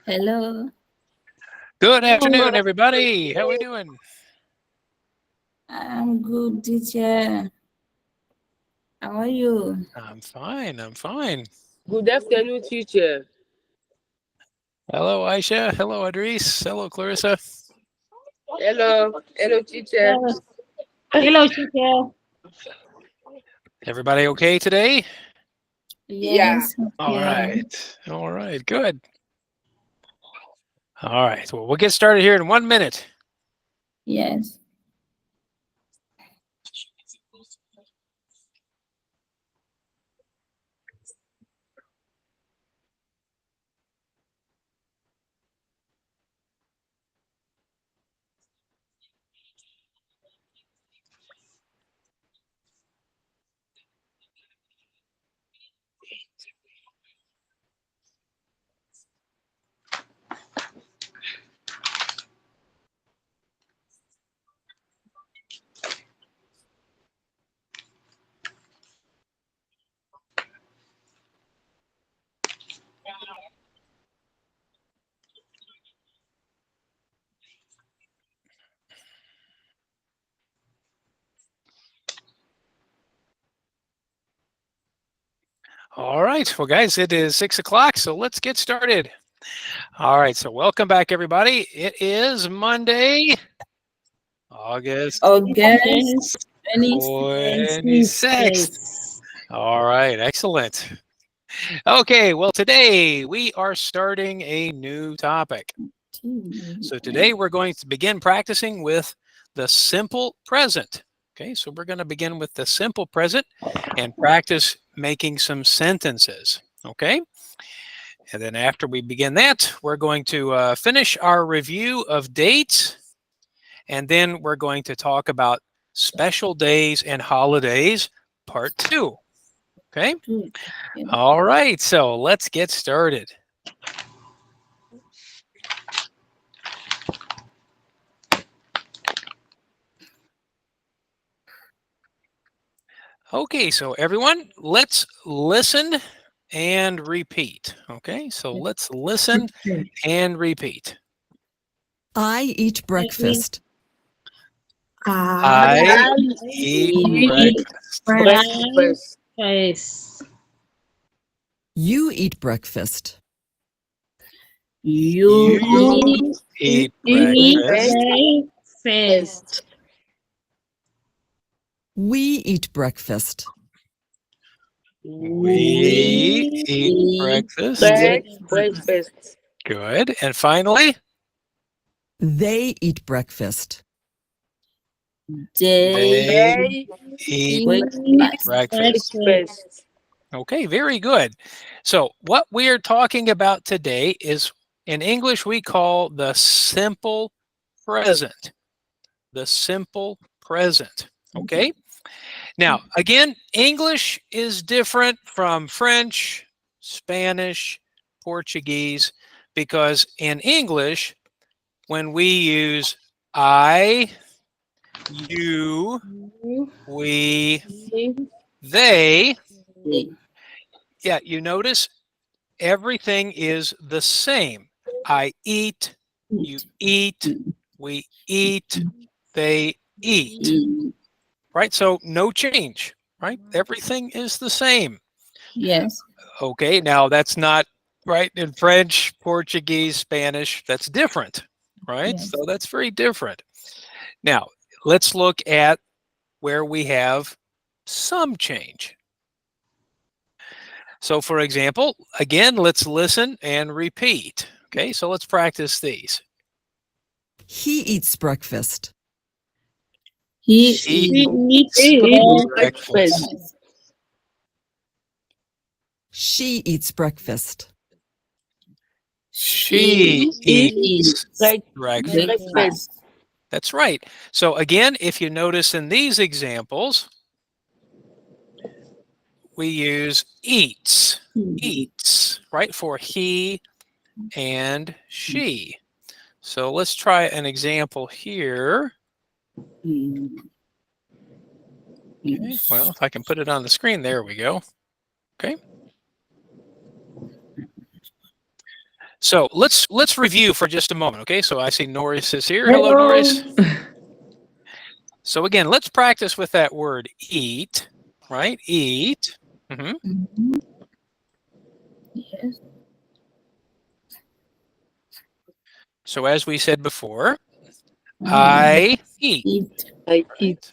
Hello, Good afternoon, everybody. How we doing? I'm good, teacher. How are you? I'm fine. I'm fine. Good afternoon, teacher. Hello, Aisha. Hello, Idris. Hello, Clarissa. Hello, teacher. Hello, hello, teacher. Everybody okay today? Yeah. Yes, All okay. right. All right. Good. All right. Well, we'll get started here in 1 minute. Yes. All right. Well, guys, it is 6 o'clock, so let's get started. All right. So, welcome back, everybody. It is Monday, August August August 26th. 26th. All right. Excellent. Okay. Well, today we are starting a new topic. So today we're going to begin practicing with the simple present. Okay, so we're going to begin with the simple present and practice making some sentences. Okay, and then after we begin that, we're going to finish our review of dates, and then we're going to talk about special days and holidays, part 2. Okay, two. all right, so let's get started. Okay, so everyone, let's listen and repeat. Okay, so let's listen and repeat. I eat breakfast. I I eat eat breakfast. breakfast. Breakfast. You eat breakfast. You You eat Eat breakfast. breakfast. We eat breakfast. We We eat eat breakfast. Breakfast. Good. And finally, They eat breakfast. they they They eat breakfast. breakfast. breakfast. Okay, very good. So, what we are talking about today is in English, we call the simple present. The simple present. Okay. Now, again, English is different from French, Spanish, Portuguese, because in English, when we use I, you, we, they, They yeah, you notice everything is the same. I eat, you eat, we eat, they eat, eat. right? So no change, right? Everything is the same. Yes. Okay, now that's not right in French, Portuguese, Spanish, that's different, right? Yes. So that's very different. Now, let's look at where we have some change. So, for example, again, let's listen and repeat. Okay, so let's practice these. He eats breakfast. He He eats eats Eat breakfast. breakfast. breakfast. She eats breakfast. She eats eats breakfast. breakfast. That's right. So, again, if you notice in these examples, we use eats, eats, right, for he and she. So let's try an example here. Okay, well, if I can put it on the screen, there we go. Okay. So let's review for just a moment, okay? So I see Norris is here. Hello, Norris. So again, let's practice with that word eat, right? Eat. Mhm. Mhm. Yes. So as we said before, I eat. Eat. I eat.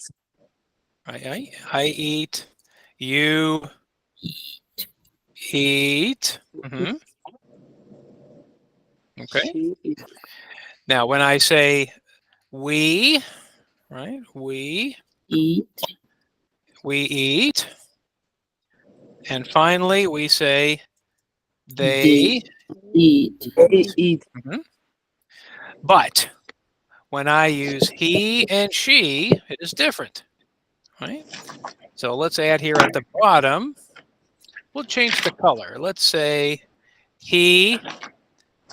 I eat. You eat. Mhm. Okay. She eat. Now when I say we, right? We Eat. eat. And finally we say they. Eat. They eat. Mhm. But when I use he and she, it is different, right? So let's add here at the bottom, we'll change the color. Let's say he,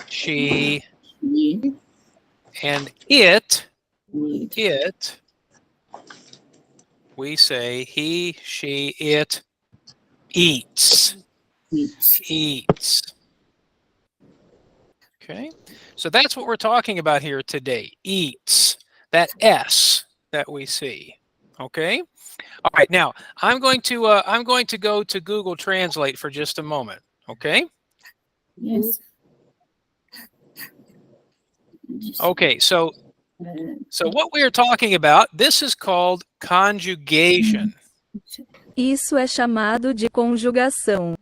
she, Eat. and it, Eat. we say he, she, it eats. Eat. Eats. Okay, so that's what we're talking about here today. Eats. That S that we see. Okay. All right. Now I'm going to go to Google Translate for just a moment. Okay. Yes. Okay. So what we are talking about, this is called conjugation. Isso é chamado de conjugação.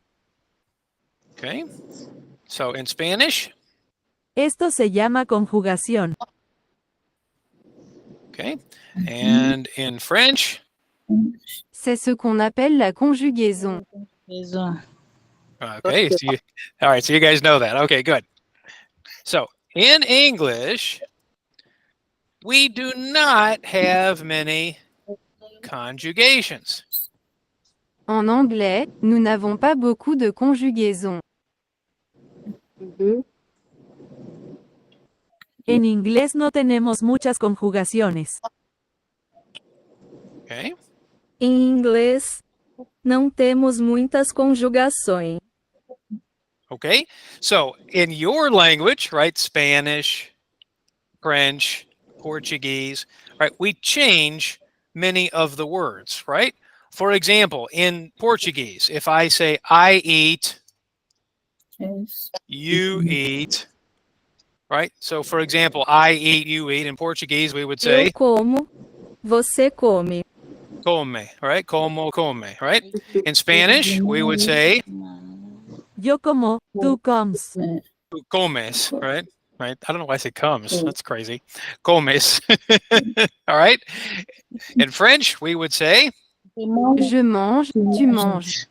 Okay. So in Spanish. Esto se llama conjugación. Okay. And in French. C'est ce qu'on appelle la conjugaison. Okay. So all right. So you guys know that. Okay, good. So in English, we do not have many conjugations. En anglais, nous n'avons pas beaucoup de conjugaisons. Mhm. En inglés no tenemos muchas conjugaciones. Okay. Em inglês, não temos muitas conjugações. Okay. So in your language, right, Spanish, French, Portuguese, right, we change many of the words, right? For example, in Portuguese, if I say I eat, Yes. you eat, right? So for example, I eat, you eat. In Portuguese, we would say Eu como, você come. come, right? Como, come, right? In Spanish, we would say Yo como, tú comes. tú comes, right? Right? I don't know why I say comes. That's crazy. Comes. All right. In French, we would say Je mange, tu manges.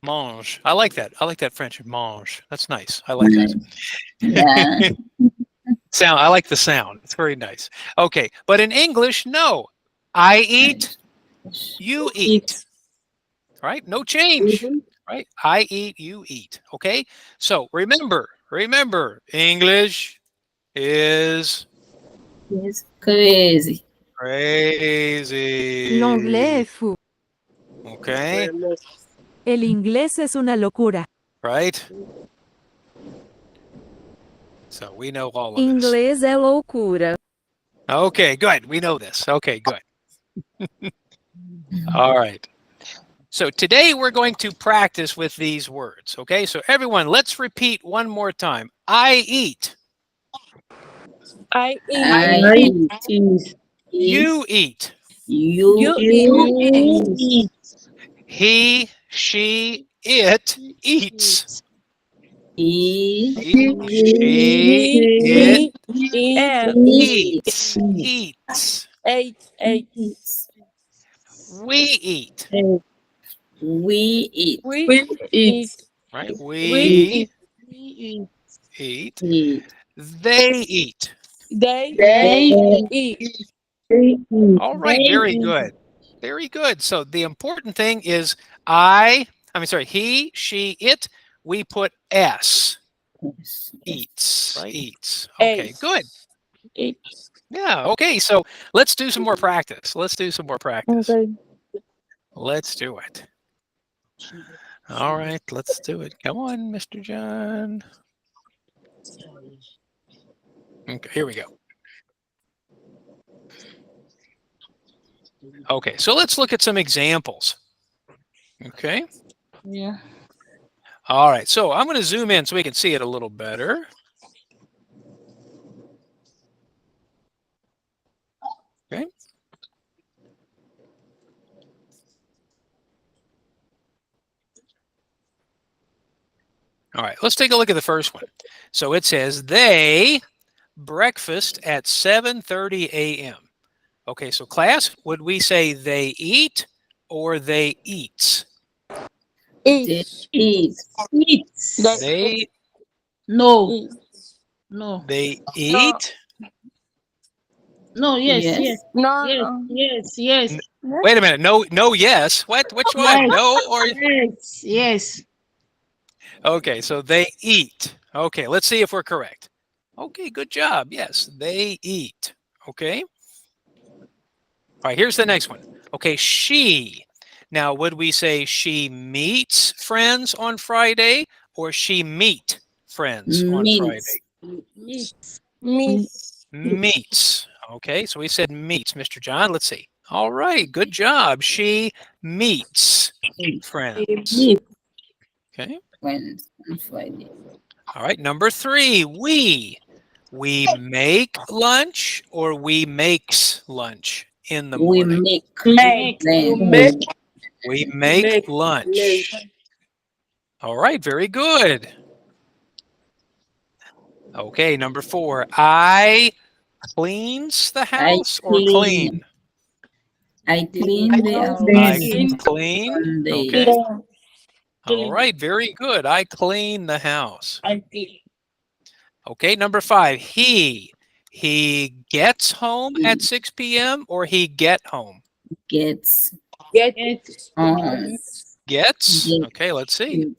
mange. I like that. I like that French. Mange. That's nice. I like that. Yeah. Sound. I like the sound. It's very nice. Okay. But in English, no. I eat, you eat. Right? No change. Mhm. Right? I eat, you eat. Okay? So remember, English is Yes. Crazy. crazy. L'anglais est fou. Okay? Very much. El inglés es una locura. Right? So we know all of this. Inglês é loucura. Okay, good. We know this. Okay, good. All right. So today we're going to practice with these words. Okay, so everyone, let's repeat one more time. I eat. I eat. I eat. You eat. You eat. He, she, it eats. He He, she, it Eat. eats. Eats. We eat. we eat. We eat. Right? We We eat. Eat. They eat. They eat. All right, very good. Very good. So the important thing is he, she, it, we put S. Yes. Eats. Eats. Okay, Eats. good. Eats. Yeah, okay. So let's do some more practice. Let's do Okay. Let's do it. All right, let's do it. Come on, Mr. John. Okay, here we go. Okay, so let's look at some examples. Okay. Yeah. All right, so I'm going to zoom in so we can see it a little better. Okay. All right, let's take a look at the first one. So it says they breakfast at 7:30 a.m. Okay, so class, would we say they eat or they eats? They Eat. eat. That- They No. Eat. No. they eat. No. Yes. Yes. Yes. No, Yes. no. Yes. Yes. Wait a minute. No, no, yes. What? Which one? Yes. No or Yes. Yes. okay, so they eat. Okay, let's see if we're correct. Okay, good job. Yes, they eat. Okay. All right, here's the next one. Okay, she. Now, would we say she meets friends on Friday or she meet friends on Friday? Meats. Meat. Meets. Okay, so we said meets. Mr. John, let's see. All right, good job. She meets friends. Meat Okay. friends on Friday. All right, number 3, we make lunch or we makes lunch in the We morning. make Make. them. We make lunch. All right, very good. Okay, number 4, I cleans the house or clean? I clean the house I Clean. clean. Sunday. Okay. Clean. All right, very good. I clean the house. I clean. Okay, number 5, he gets home at 6 p.m. or he get home? Gets Get. on. Gets? Get. Okay, let's see.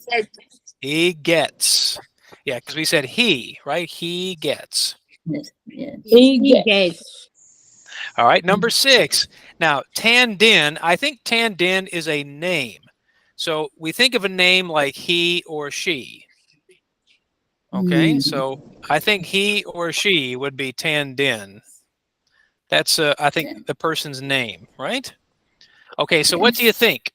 He gets. Yeah, because we said he, right? He gets. Yes, yes. He gets. All right, number 6. Now, Tandin, I think Tandin is a name. So we think of a name like he or she. Okay, so I think he or she would be Tandin. That's, I think, the person's name, right? Okay, so what do you think?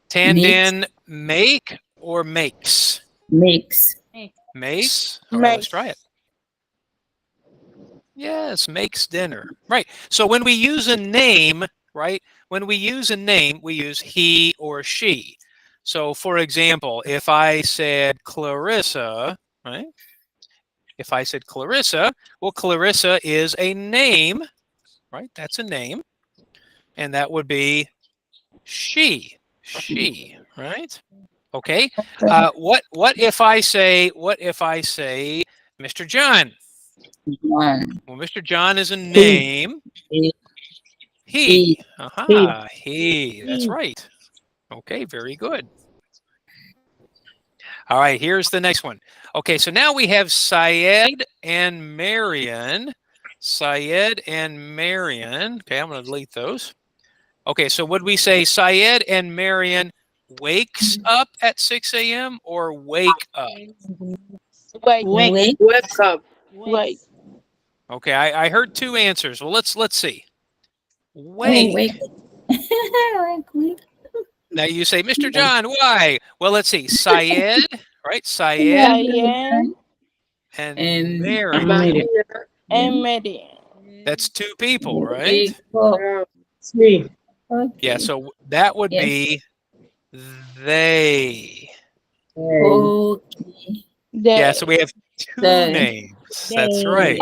Tandin make or makes? Makes. Makes? All right, let's try it. Yes, makes dinner. Right. So when we use a name, right? When we use a name, we use he or she. So for example, if I said Clarissa, right? If I said Clarissa, well, Clarissa is a name, right? That's a name. And that would be she, right? Okay. What if I say Mr. John? One. Well, Mr. John is a name. He. Aha, he. That's right. Okay, very good. All right, here's the next one. Okay, so now we have Syed and Marion. Syed and Marion. Okay, I'm going to delete those. Okay, so would we say Syed and Marion wakes up at 6 a.m. or wake up? Wake up. Wake. Okay, I heard 2 answers. Well, let's see. Wait. Wake. Wait. Now you say, Mr. John, why? Well, let's see. Syed, right? Syed Diane and Marion. and Marian. That's 2 people, right? Okay. Yeah, so that would be they. Okay. Yeah, so we have 2 They. names. That's right.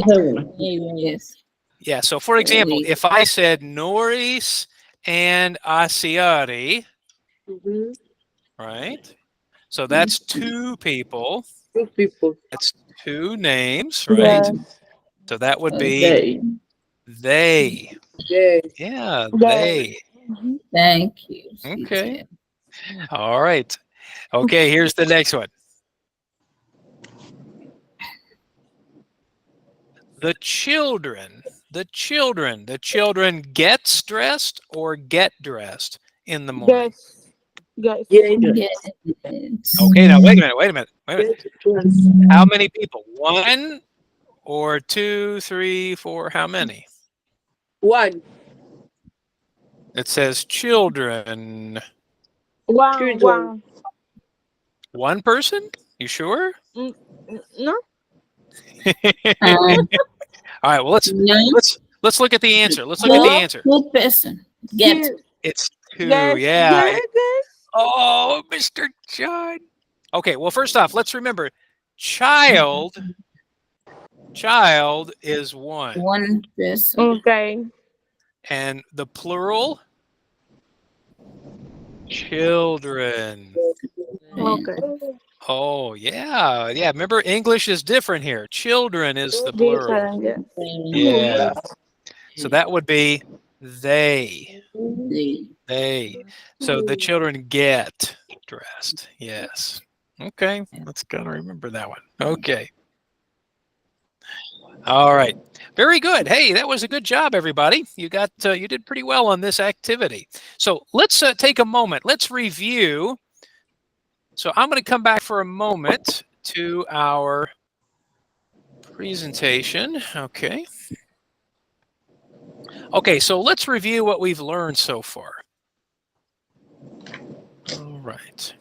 Yes. Yeah, so for example, They. if I said Norris and Asiari, right? So that's 2 people. That's 2 names, right? Yes. So that would be they. Yeah, they. Thank you. Okay. All right. Okay, here's the next one. The children gets dressed or get dressed in the morning. Yes. Yes. Okay, now wait a minute. How many people? 1 or 2, 3, 4? How many? 1. It says children. 1. 1. 1 person? You sure? No. All right. Well, No. let's look at the answer. Let's look at the No. answer. 2 person. Get. It's 2. Yes. Yeah. Yes. Yes. Oh, Mr. John. Okay. Well, first off, let's remember, child is 1, 1 person. Okay. and the plural, children. Okay. Oh, yeah. Yeah. Remember, English is different here. Children is the plural. Different. Yes. Yeah. So that would be they. They. So the children get dressed. Yes. Okay. Let's gotta remember that one. Okay. All right. Very good. Hey, that was a good job, everybody. You did pretty well on this activity. So let's take a moment. Let's review. So I'm going to come back for a moment to our presentation. Okay. Okay, so let's review what we've learned so far. All right.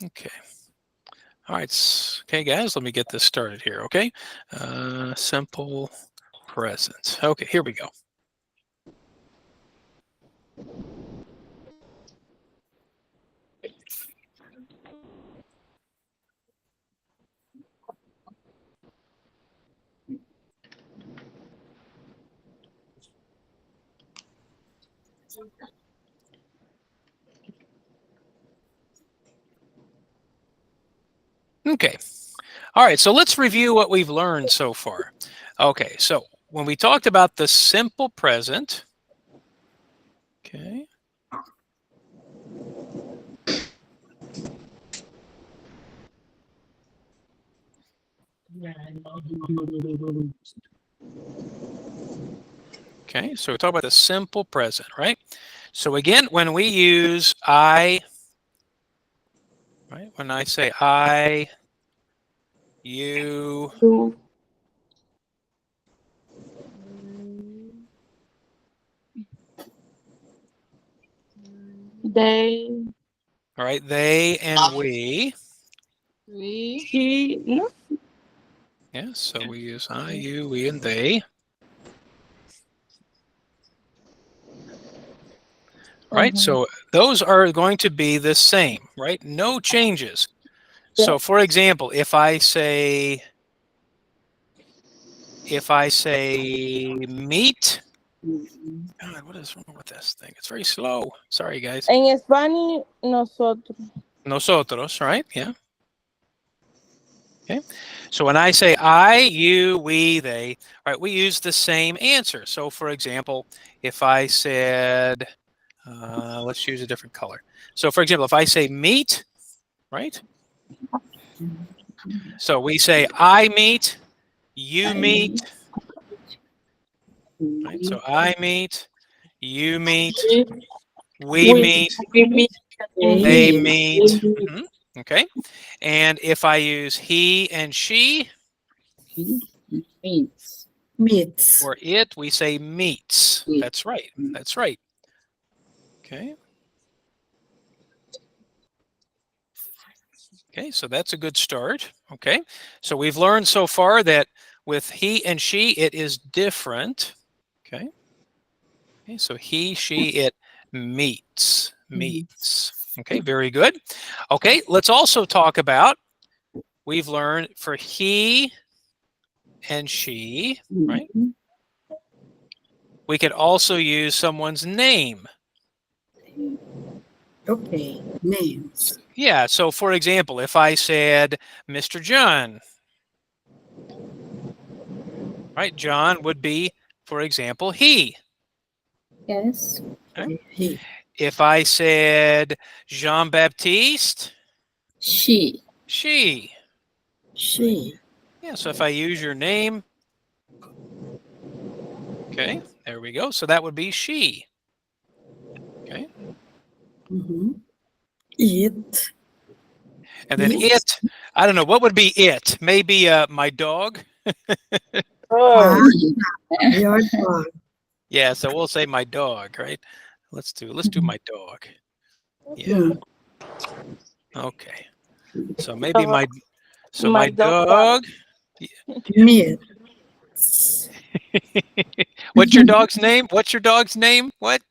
Okay. All right. Okay, guys, let me get this started here. Okay. Simple present. Okay, here we go. Okay. All right, so let's review what we've learned so far. Okay, so when we talked about the simple present, okay. Okay, so we talk about the simple present, right? So again, when we use I, right? When I say I, you, They. all right, they and we. She. No. Yeah, so we use I, you, we, and they. Right, so those are going to be the same, right? No changes. So for example, if I say meat, God, what is wrong with this thing? It's very slow. Sorry, guys. En Spanish, nosotros. Nosotros, right? Yeah. Okay. So when I say I, you, we, they, right, we use the same answer. So for example, if I said, let's use a different color. So for example, if I say meat, right? So we say I meet, you meet, right? So I meet, you meet, we meet, they meet. Mm-hmm. Okay. And if I use he and she, Meets. or it, we say meets. That's right. That's right. Okay. Okay, so that's a good start. Okay. So we've learned so far that with he and she, it is different. Okay. Okay, so he, she, it meets. Meets. Okay, very good. Okay, let's also talk about, we've learned for he and she, right? We could also use someone's name. Okay, names. Yeah, so for example, if I said Mr. John, right, John would be, for example, he. Yes. Okay. He. If I said Jean-Baptiste, She. she. She. Yeah, so if I use your name, okay, there we go. So that would be she. Okay. It. And then Yes. it, I don't know, what would be it? Maybe my dog? Oh, Your dog. Yeah, so we'll say my dog, right? Let's do my dog. Yeah. Okay. So maybe my My dog. dog. Meat. What's your dog's name? What's your dog's name? What?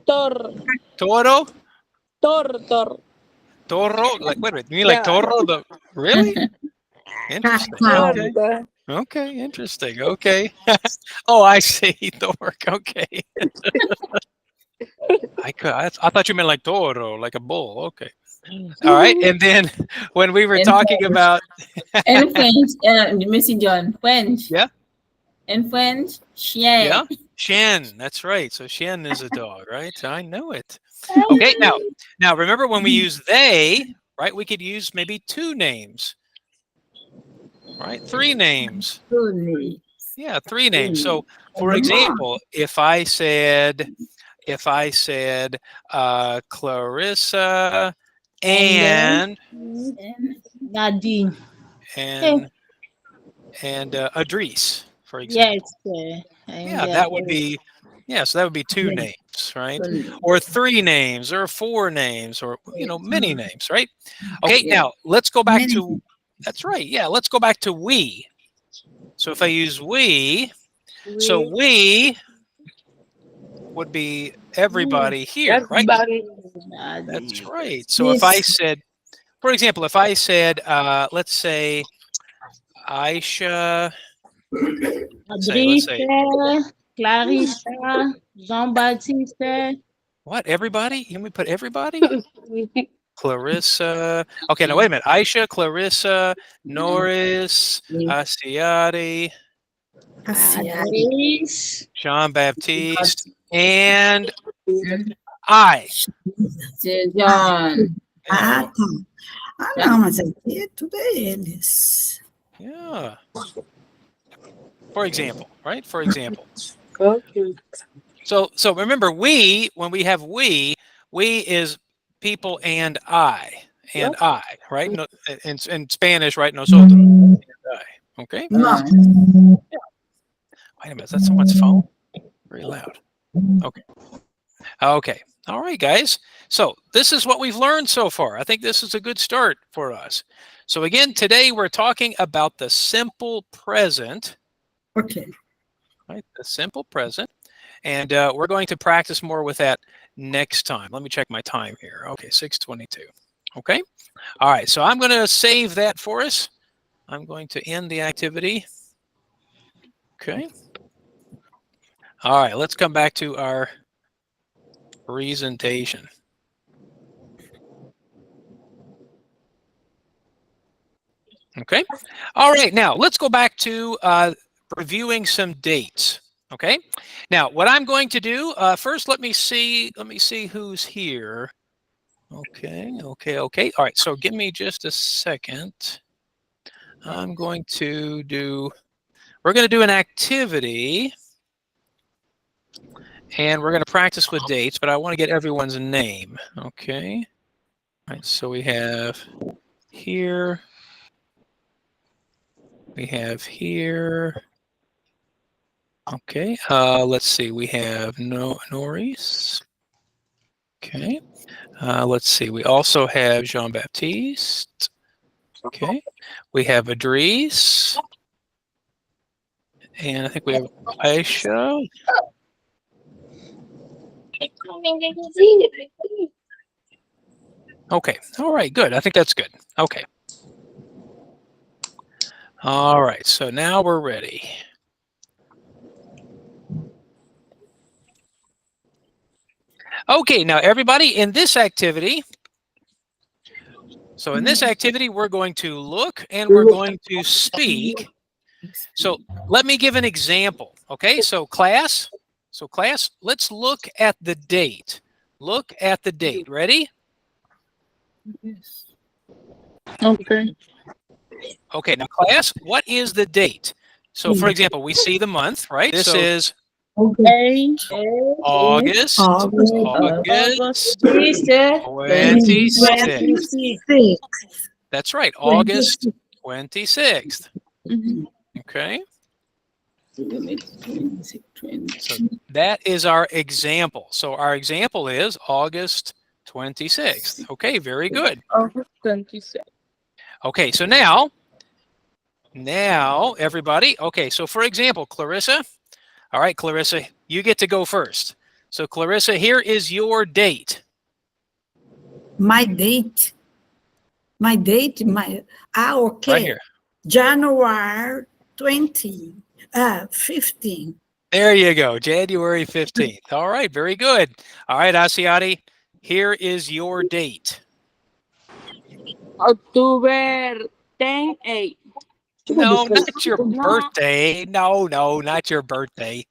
Tor. Toro? Tor. Toro? Like wait a minute, you mean like Yeah. Toro? Really? Interesting. Wow. Okay. Okay, interesting. Okay. Oh, I see. Dork. Okay. I thought you meant like toro, like a bull. Okay. All right. And then when we were And talking about And French, Missy John, French. Yeah. In French, chien. yeah, Shen. That's right. So Shen is a dog, right? I know it. Okay. Now remember when we use they, right? We could use maybe 2 names. Right? 3 names. Truly. Yeah, 3 names. So for example, if I said Clarissa and Nadine. and Idris, for example. Yes. Yeah, that would be so that would be 2 names, right? Or 3 names or 4 names or many names, right? Okay, Yeah. now let's go back Many. to that's right. Yeah, let's go back to we. So if I use we, so we would be everybody here, right? Everybody. That's right. So if I said, for example, if I said, let's say Aisha, let's say, Adrice, Clarissa, Jean-Baptiste. what, everybody? You want me to put everybody? Clarissa. Okay, now wait a minute. Aisha, Clarissa, Norris, Asiati, Adrice. Jean-Baptiste, and I. John. Ah, tá. Ah, não, mas aqui é tudo eles. Yeah. For example, right? For example. Okay. So remember, when we have we is people and I, right? No, in Spanish, right? Nosotros. And I. Okay. Não. Wait a minute, is that someone's phone? Very loud. Okay. Okay. All right, guys. So this is what we've learned so far. I think this is a good start for us. So again, today we're talking about the simple present. Ok. Right, the simple present. And we're going to practice more with that next time. Let me check my time here. Okay, 6:22. Okay. All right, so I'm going to save that for us. I'm going to end the activity. Okay. All right, let's come back to our presentation. Okay. All right, now let's go back to reviewing some dates. Okay. Now, what I'm going to do first, let me see who's here. Okay. All right. So give me just a second. We're going to do an activity and we're going to practice with dates, but I want to get everyone's name. Okay. All right. So we have here. We have here. Okay, let's see. We have Norris. Okay, let's see. We also have Jean-Baptiste. Okay, we have Idris. And I think we have Aisha. Okay, all right, good. I think that's good. Okay. All right, so now we're ready. Okay, now everybody in this activity, we're going to look and we're going to speak. So let me give an example. Okay, so class, let's look at the date. Look at the date. Ready? Okay. Okay, now class, what is the date? So for example, we see the month, right? This is August. August. August 26th. That's right, August 26th. Okay, so that is our example. So our example is August 26th. Okay, very good. August 26th. Okay, so now everybody, okay, so for example, Clarissa, all right, Clarissa, you get to go first. So Clarissa, here is your date. My date. Okay. Right here. January 15. There you go, January 15th. All right, very good. All right, Asiati, here is your date. October 10/8. No, not your birthday. No, not your birthday.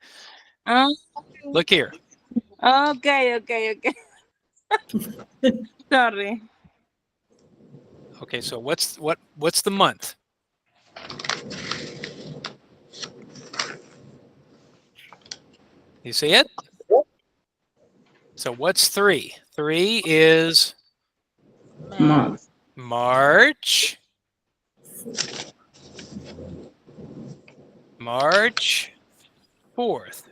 Look here. Okay. Sorry. Okay, so what's the month? You see it? So what's 3? 3 is March. March 4th.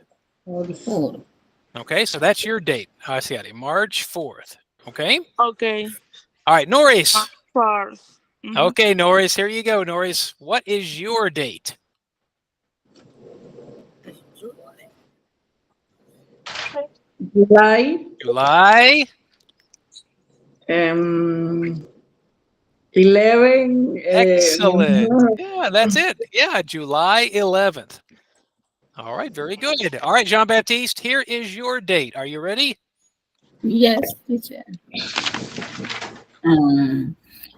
Okay, so that's your date, Asiati, March 4th. Okay? Okay. All right, Norris. First. Okay, Norris, here you go, Norris. What is your date? July July 11. Excellent. Yeah, that's it. Yeah, July 11th. All right, very good. All right, Jean-Baptiste, here is your date. Are you ready? Yes, teacher.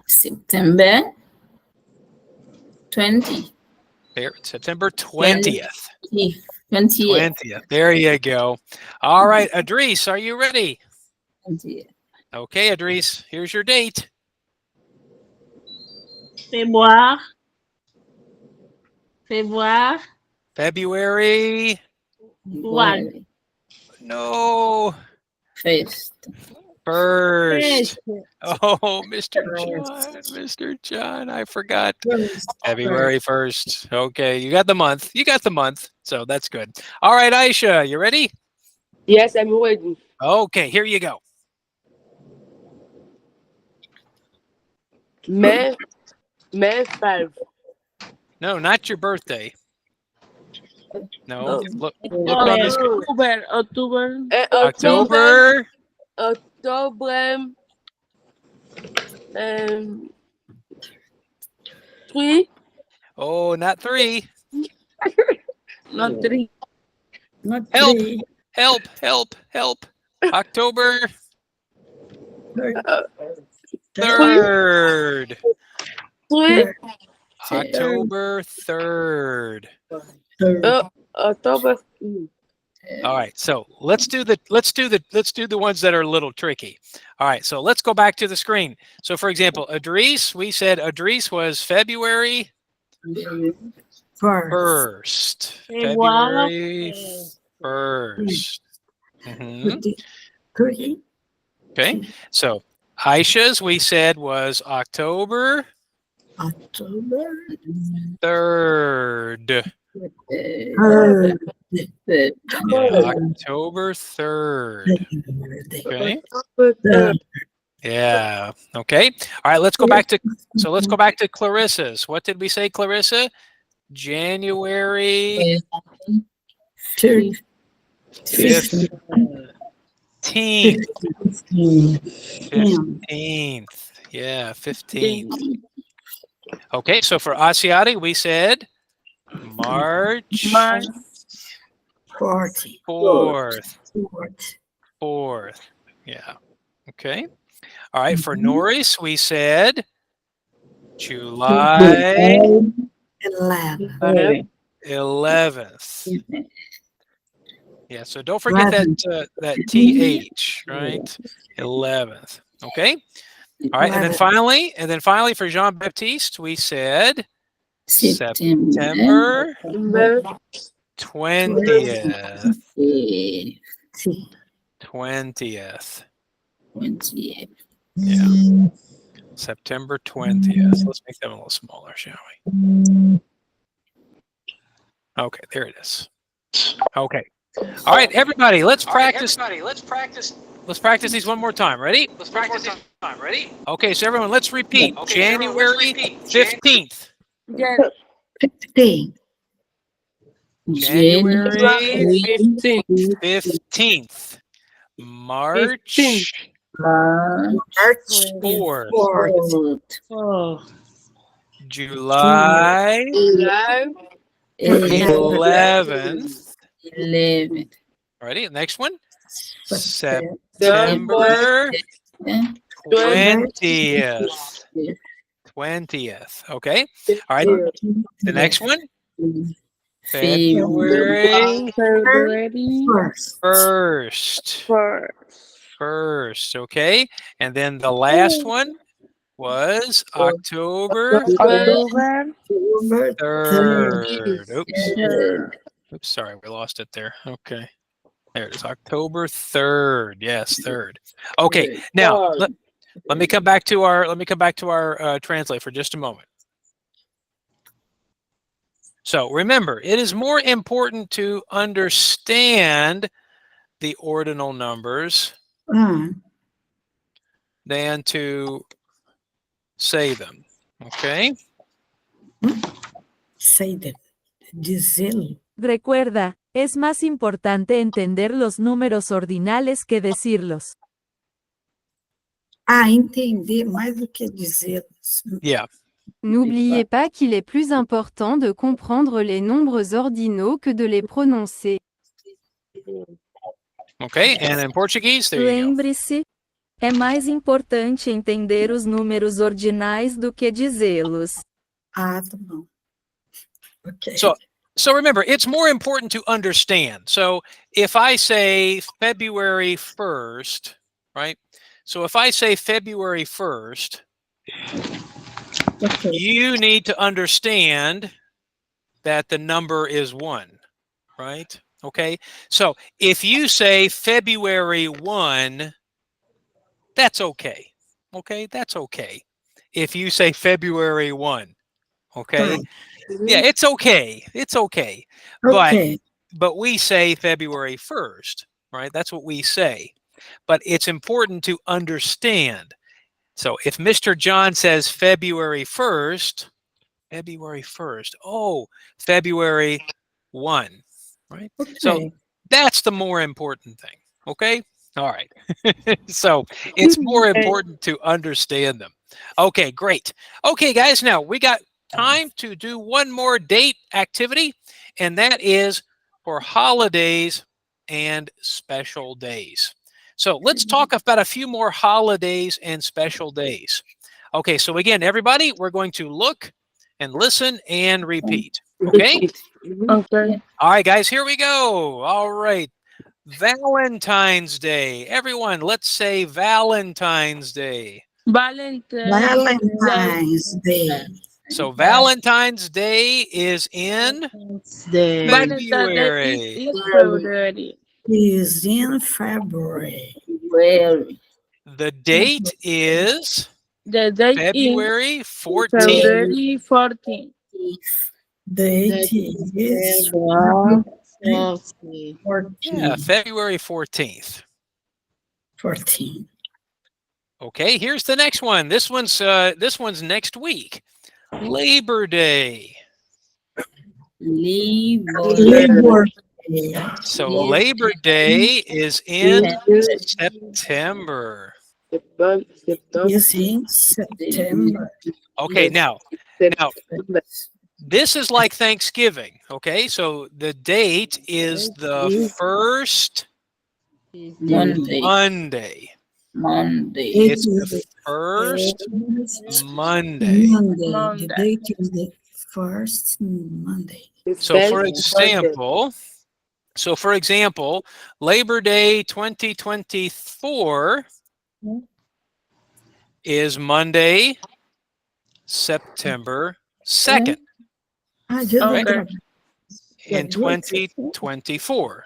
September 20. There, September 20th. 20th. 20th. There you go. All right, Adris, are you ready? 20th. Okay, Adris, here's your date. February. February. One. No. First. First. Oh, Mr. John, I forgot. February 1st. Okay, you got the month. So that's good. All right, Aisha, you ready? Yes, I'm ready. Okay, here you go. May 5. No, not your birthday. No, Oh. look on the screen. October. October. October 3. Oh, not 3. Not 3. Not Help. 3. Help. October Third. 3rd. 3. October 3rd. October. All right, so let's do the ones that are a little tricky. All right, so let's go back to the screen. So for example, Adris, we said Adris was February 1st. February 1st. Okay, so Aisha's we said was October 3rd. October 3rd. Okay. Yeah. Okay. All right. Let's go back to Clarissa's. What did we say, Clarissa? January 15th. Yeah, 15th. Okay. So for Asiati, we said March 4th. Yeah. Okay. All right. For Norris, we said July 11th. Yeah. So don't forget that TH, right? 11th. Okay. All right, and then finally for Jean-Baptiste, we said September 20th. 20th. 20th. Yeah. September 20th. Let's make them a little smaller, shall we? Okay, there it is. Okay. All right, everybody, let's practice. Let's practice these one more time. Ready? Okay, so everyone, let's repeat. January 15th. Yes. 15. January 15th. 15th. March March 4th. 4th. Oh. July July 11th. 11th. Ready? Next one. September September 20th. 20th. Okay. All right. The next one. February February 1st. 1st. Okay. And then the last one was October October 3rd. Oops. 3rd. Oops. Sorry, we lost it there. Okay. There it is. October 3rd. Yes, 3rd. Okay. Now let me come back to our translate for just a moment. So remember, it is more important to understand the ordinal numbers than to say them. Okay? Say them. Dizer. Recuerda, es más importante entender los números ordinales que decirlos. Entender mais do que dizê-los. Yeah. N'oubliez pas qu'il est plus important de comprendre les nombres ordinaux que de les prononcer. Okay, and in Portuguese, there you go. Lembre-se, é mais importante entender os números ordinais do que dizê-los. Tá bom. Okay. So remember, it's more important to understand. So if I say February 1st, right? So if I say February 1st, Okay. you need to understand that the number is 1, right? Okay. So if you say February 1, that's okay. Okay. That's okay. If you say February 1, okay. Right. Yeah, it's okay. It's okay. Okay. But we say February 1st, right? That's what we say. But it's important to understand. So if Mr. John says February 1st, oh, February 1, right? Okay. So that's the more important thing, okay? All right. So it's more important to understand them. Okay, great. Okay, guys, now we got time to do one more date activity, and that is for holidays and special days. So let's talk about a few more holidays and special days. Okay, so again, everybody, we're going to look and listen and repeat. Okay? Okay. All right, guys, here we go. All right. Valentine's Day. Everyone, let's say Valentine's Day. Valentine's Day. So Valentine's Day is in February. Is in February. The date is The date February is 14th. February 14th. Date is 14. Yeah, February 14th. 14. Okay, here's the next one. This one's next week. Labor Day. Labor Day. So Labor Day is in September. Is in September. Okay, now this is like Thanksgiving. Okay, so the date is the first Monday. It's the first Monday. The date is the first Monday. So for example, Labor Day 2024 is Monday, September 2nd Yo Okay. tengo in 2024,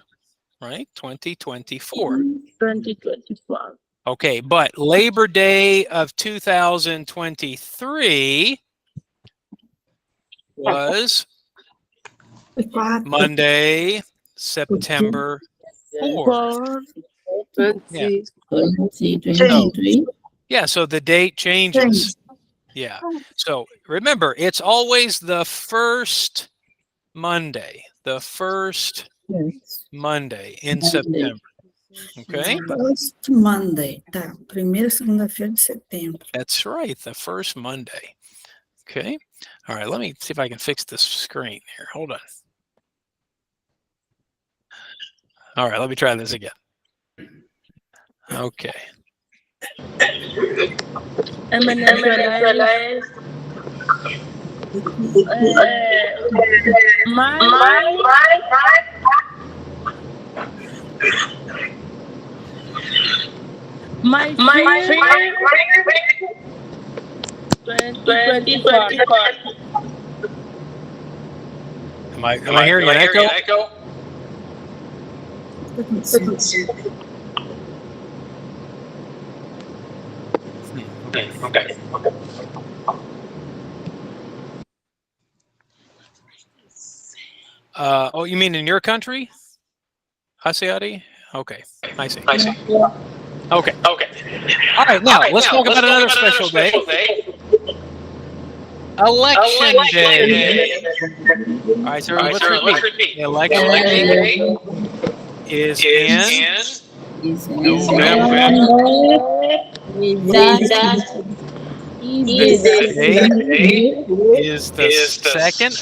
right? 2024. 2024. Okay, but Labor Day of 2023 was Monday, September 4th. Yeah. 2023. Yeah, so the date changes. Yeah. So remember, it's always the first Monday. The first Monday in September. Okay? First Monday, tá? Primeira segunda-feira de setembro. That's right, the first Monday. Okay. All right, let me see if I can fix this screen here. Hold on. All right, let me try this again. Okay. My favorite 2024. Am I hearing an echo? Okay. Oh, you mean in your country? Hasiadi? Okay, I see. Okay. All right, now let's talk about another special day. Election Day. All right, sir, let's repeat. Election Day is in November. This day is the second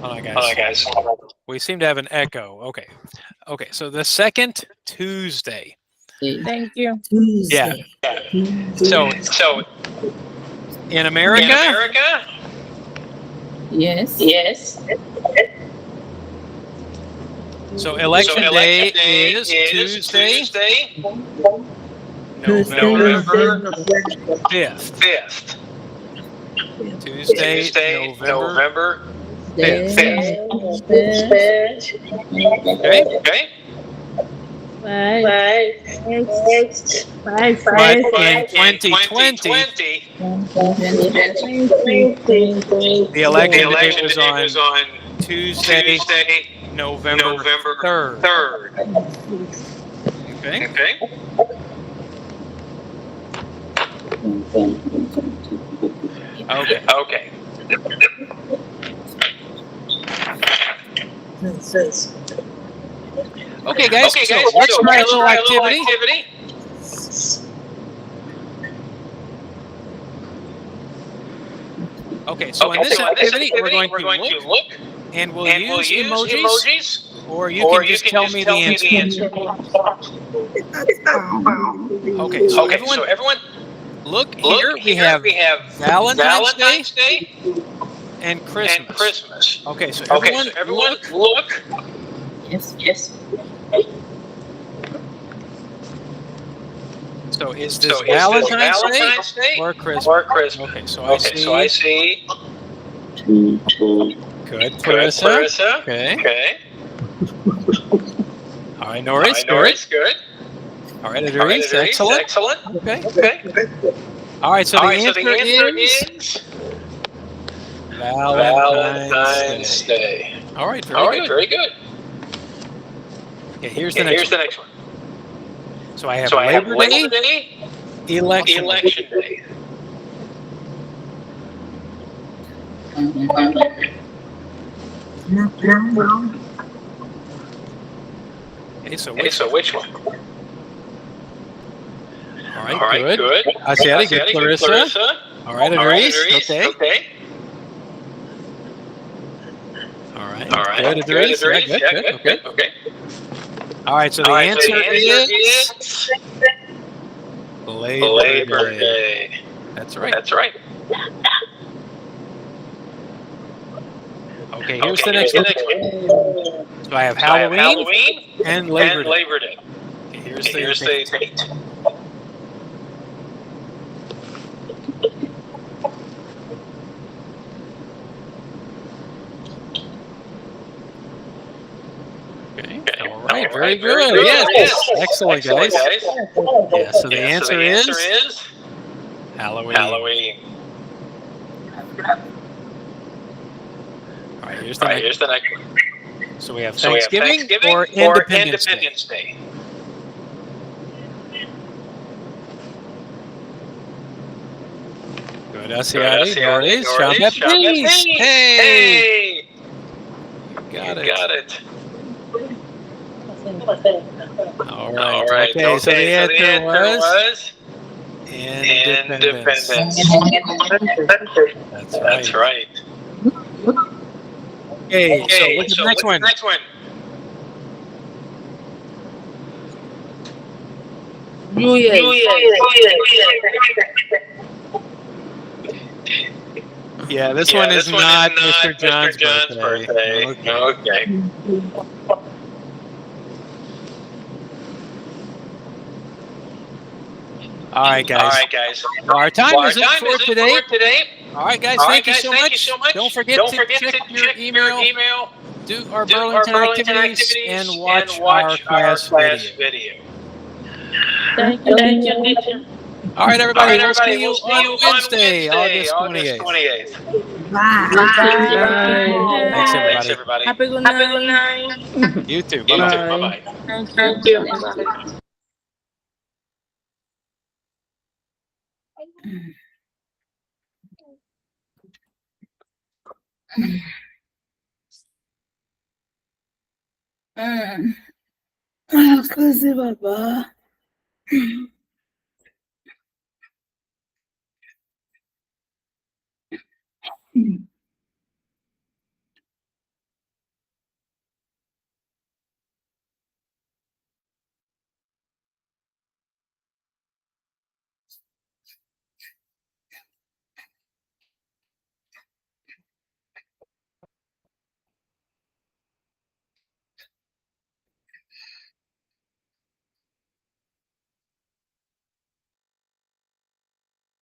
Hold on, guys. We seem to have an echo. Okay, so the second Tuesday. Thank you. Yeah. So in America? Yes. So election day is Tuesday, November 5th. Tuesday, November 5th. Okay. But in 2020, the election day was on Tuesday, November 3rd. Okay. Okay. Okay, guys. So let's try a little activity. Okay, so in this activity, we're going to look and we'll use emojis, or you can just tell me the answer. Okay, so everyone, look here. We have Valentine's Day and Christmas. Okay, so everyone look. Yes. So is this Valentine's Day or Christmas? Okay, so I see. Good, Clarissa. Okay. All right, Norris. Good. All right, Idris. Excellent. Okay. All right, so the answer is Valentine's Day. All right, very good. Okay, here's the next one. So I have Labor Day, Election Day. Okay, so which one? All right, good. Asiatic, good. Clarissa. All right, Idris. Okay. All right. Good, Idris. Yeah, good. Okay. All right, so the answer is Labor Day. That's right. Okay, here's the next one. So I have Halloween and Labor Day. Okay, here's the date. Okay. All right. Very good. Yes. Excellent, guys. Yeah. So the answer is Halloween. All right. Here's the next one. So we have Thanksgiving or Independence Day. Good. There it is. Jean Baptiste. Hey. Got it. All right. Okay. So the answer was Independence. That's right. Okay. So what's the next one? New Year's. Yeah, this one is not Mr. John's birthday. Okay. All right, guys. Well, our time is up for today. All right, guys. Thank you so much. Don't forget to check your email, do our Burlington activities, and watch our class video. Thank you. All right, everybody. We'll see you on Wednesday, August 28th. Bye. Thanks, everybody. Happy good night. You too. Bye-bye. Thank you. Bye-bye. Così, papà.